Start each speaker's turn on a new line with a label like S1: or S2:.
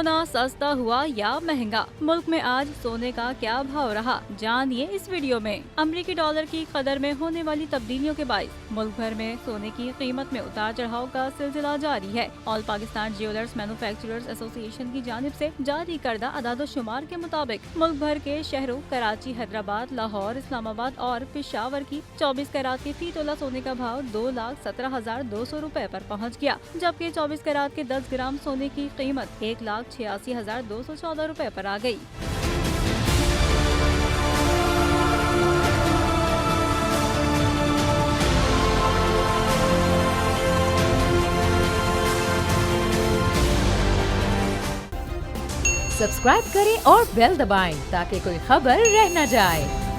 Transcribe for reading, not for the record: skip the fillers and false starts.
S1: सोना सस्ता हुआ या महंगा, मुल्क में आज सोने का क्या भाव रहा, जानिए इस वीडियो में। अमेरिकी डॉलर की कदर में होने वाली तब्दीलियों के बायस मुल्क भर में सोने की कीमत में उतार चढ़ाव का सिलसिला जारी है। All Pakistan jewellers manufacturers association की जानिब से जारी करदा अदाद-ओ-शुमार के मुताबिक मुल्क भर के शहरों कराची, हैदराबाद, लाहौर, इस्लामाबाद और पेशावर की 24 कैरात के फी तोला सोने का भाव 2,17,200 रुपए पर पहुँच गया, जबकि 24 कैरात के 10 ग्राम सोने की कीमत 1,86,214 रुपए पर आ गई।
S2: सब्सक्राइब करें और बेल दबाएं ताकि कोई खबर रह न जाए।